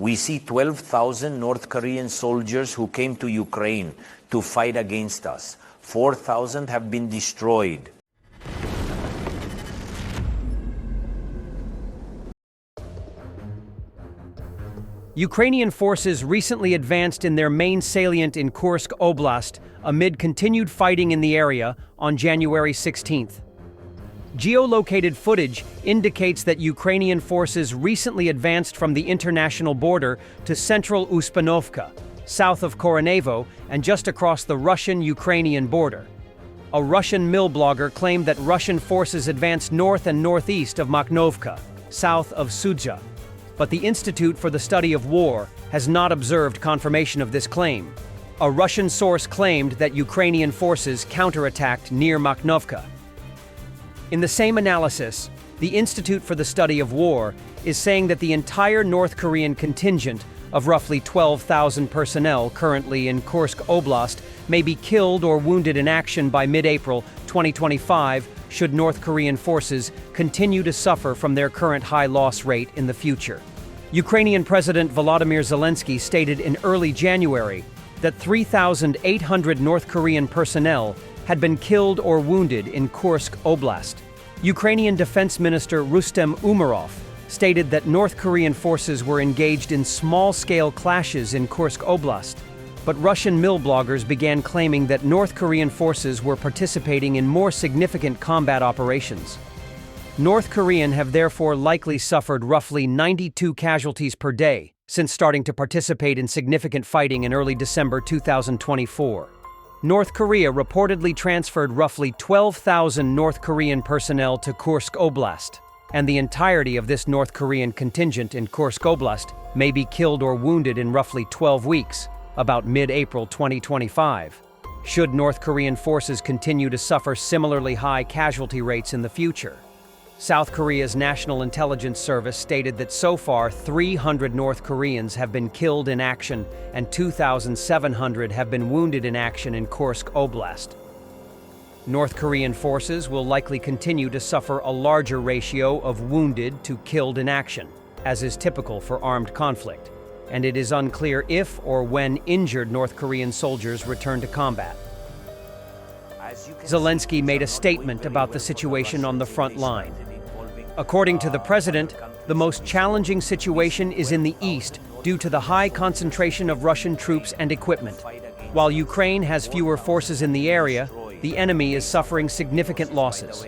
We see 12,000 North Korean soldiers who came to Ukraine to fight against us. 4,000 have been destroyed. Ukrainian forces recently advanced in their main salient in Kursk Oblast amid continued fighting in the area on January 16th. Geolocated footage indicates that Ukrainian forces recently advanced from the international border to central Uspanovka, south of Koronevo and just across the Russian-Ukrainian border. A Russian mill blogger claimed that Russian forces advanced north and northeast of Makhnovka, south of Sudzha. But the Institute for the Study of War has not observed confirmation of this claim. A Russian source claimed that Ukrainian forces counterattacked near Makhnovka. In the same analysis, the Institute for the Study of War is saying that the entire North Korean contingent of roughly 12,000 personnel currently in Kursk Oblast may be killed or wounded in action by mid-April 2025 should North Korean forces continue to suffer from their current high loss rate in the future. Ukrainian President Volodymyr Zelensky stated in early January that 3,800 North Korean personnel had been killed or wounded in Kursk Oblast. Ukrainian Defense Minister Rustem Umerov stated that North Korean forces were engaged in small-scale clashes in Kursk Oblast, but Russian mill bloggers began claiming that North Korean forces were participating in more significant combat operations. North Korean have therefore likely suffered roughly 92 casualties per day since starting to participate in significant fighting in early December 2024. North Korea reportedly transferred roughly 12,000 North Korean personnel to Kursk Oblast, and the entirety of this North Korean contingent in Kursk Oblast may be killed or wounded in roughly 12 weeks, about mid-April 2025, should North Korean forces continue to suffer similarly high casualty rates in the future. South Korea's National Intelligence Service stated that so far 300 North Koreans have been killed in action and 2,700 have been wounded in action in Kursk Oblast. North Korean forces will likely continue to suffer a larger ratio of wounded to killed in action, as is typical for armed conflict, and it is unclear if or when injured North Korean soldiers return to combat. Zelensky made a statement about the situation on the front line. According to the president, the most challenging situation is in the east due to the high concentration of Russian troops and equipment. While Ukraine has fewer forces in the area, the enemy is suffering significant losses.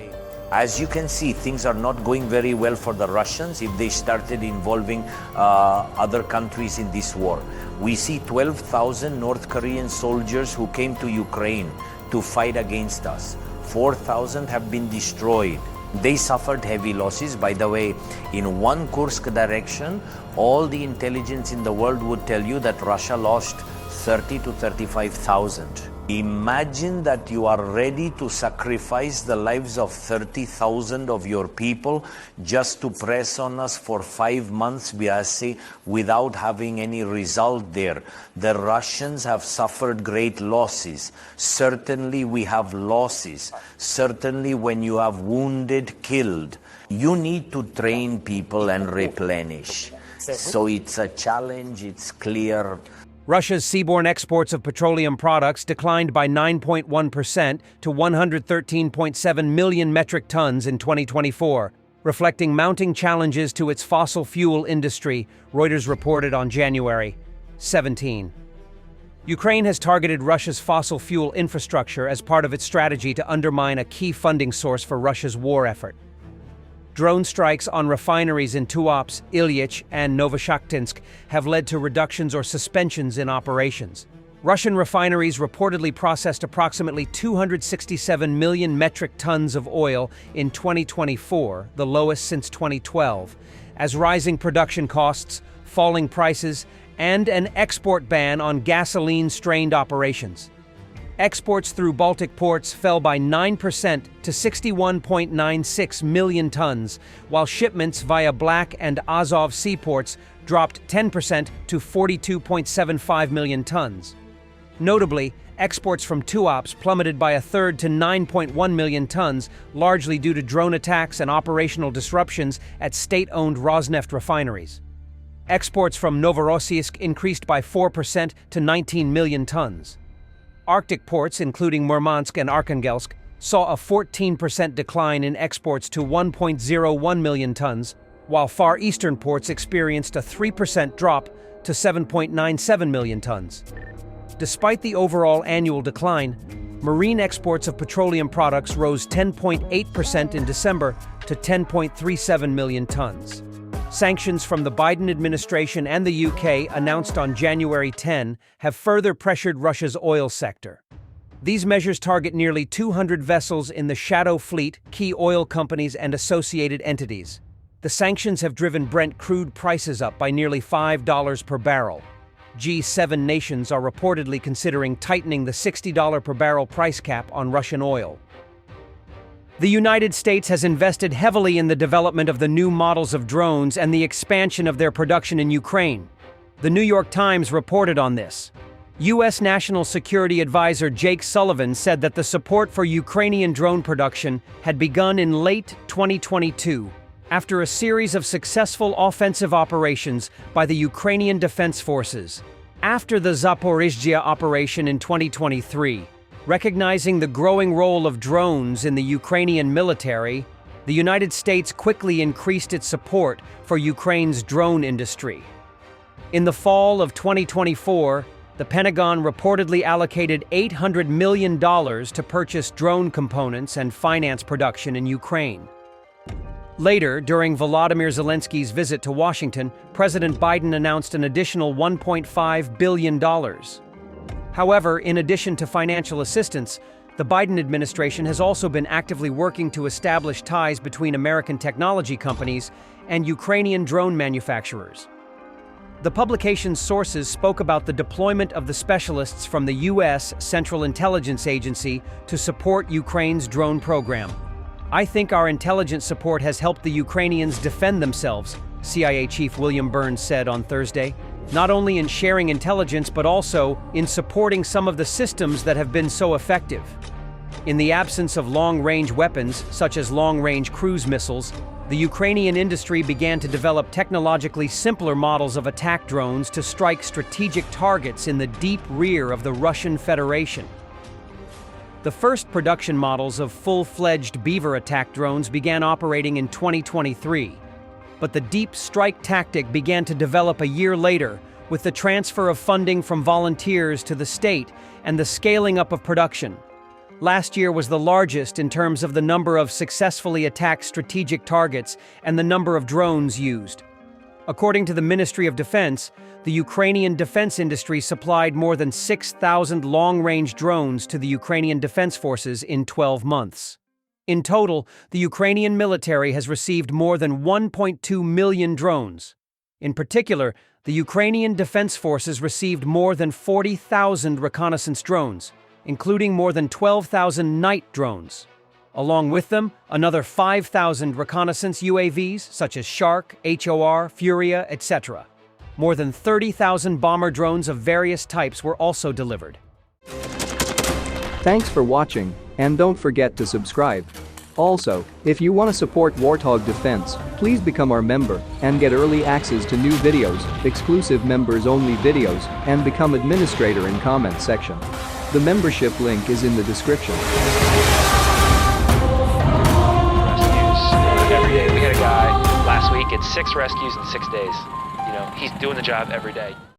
As you can see, things are not going very well for the Russians if they started involving other countries in this war. We see 12,000 North Korean soldiers who came to Ukraine to fight against us. 4,000 have been destroyed. They suffered heavy losses. By the way, in one Kursk direction, all the intelligence in the world would tell you that Russia lost 30 to 35,000. Imagine that you are ready to sacrifice the lives of 30,000 of your people just to press on us for 5 months, Biasi, without having any result there. The Russians have suffered great losses. Certainly we have losses. Certainly when you have wounded, killed, you need to train people and replenish. So it's a challenge, it's clear. Russia's seaborne exports of petroleum products declined by 9.1% to 113.7 million metric tons in 2024, reflecting mounting challenges to its fossil fuel industry, Reuters reported on January 17. Ukraine has targeted Russia's fossil fuel infrastructure as part of its strategy to undermine a key funding source for Russia's war effort. Drone strikes on refineries in Tuapse, Ilyich, and Novoshakhtinsk have led to reductions or suspensions in operations. Russian refineries reportedly processed approximately 267 million metric tons of oil in 2024, the lowest since 2012, as rising production costs, falling prices, and an export ban on gasoline strained operations. Exports through Baltic ports fell by 9% to 61.96 million tons, while shipments via Black and Azov seaports dropped 10% to 42.75 million tons. Notably, exports from Tuapse plummeted by a third to 9.1 million tons, largely due to drone attacks and operational disruptions at state-owned Rosneft refineries. Exports from Novorossiysk increased by 4% to 19 million tons. Arctic ports, including Murmansk and Arkhangelsk, saw a 14% decline in exports to 1.01 million tons, while Far Eastern ports experienced a 3% drop to 7.97 million tons. Despite the overall annual decline, marine exports of petroleum products rose 10.8% in December to 10.37 million tons. Sanctions from the Biden administration and the UK, announced on January 10, have further pressured Russia's oil sector. These measures target nearly 200 vessels in the shadow fleet, key oil companies, and associated entities. The sanctions have driven Brent crude prices up by nearly $5 per barrel. G7 nations are reportedly considering tightening the $60 per barrel price cap on Russian oil. The United States has invested heavily in the development of the new models of drones and the expansion of their production in Ukraine. The New York Times reported on this. U.S. National Security Advisor Jake Sullivan said that the support for Ukrainian drone production had begun in late 2022, after a series of successful offensive operations by the Ukrainian Defense Forces. After the Zaporizhzhia operation in 2023, recognizing the growing role of drones in the Ukrainian military, the United States quickly increased its support for Ukraine's drone industry. In the fall of 2024, the Pentagon reportedly allocated $800 million to purchase drone components and finance production in Ukraine. Later, during Volodymyr Zelensky's visit to Washington, President Biden announced an additional $1.5 billion. However, in addition to financial assistance, the Biden administration has also been actively working to establish ties between American technology companies and Ukrainian drone manufacturers. The publication's sources spoke about the deployment of the specialists from the U.S. Central Intelligence Agency to support Ukraine's drone program. "I think our intelligence support has helped the Ukrainians defend themselves," CIA Chief William Burns said on Thursday, "not only in sharing intelligence but also in supporting some of the systems that have been so effective." In the absence of long-range weapons, such as long-range cruise missiles, the Ukrainian industry began to develop technologically simpler models of attack drones to strike strategic targets in the deep rear of the Russian Federation. The first production models of full-fledged Beaver attack drones began operating in 2023, but the deep strike tactic began to develop a year later with the transfer of funding from volunteers to the state and the scaling up of production. Last year was the largest in terms of the number of successfully attacked strategic targets and the number of drones used. According to the Ministry of Defense, the Ukrainian defense industry supplied more than 6,000 long-range drones to the Ukrainian Defense Forces in 12 months. In total, the Ukrainian military has received more than 1.2 million drones. In particular, the Ukrainian Defense Forces received more than 40,000 reconnaissance drones, including more than 12,000 night drones. Along with them, another 5,000 reconnaissance UAVs, such as Shark, HOR, Furia, etc. More than 30,000 bomber drones of various types were also delivered. Thanks for watching, and don't forget to subscribe. Also, if you want to support Warthog Defense, please become our member and get early access to new videos, exclusive members-only videos, and become administrator in comment section. The membership link is in the description. Every day. We had a guy last week at 6 rescues in 6 days. He's doing the job every day.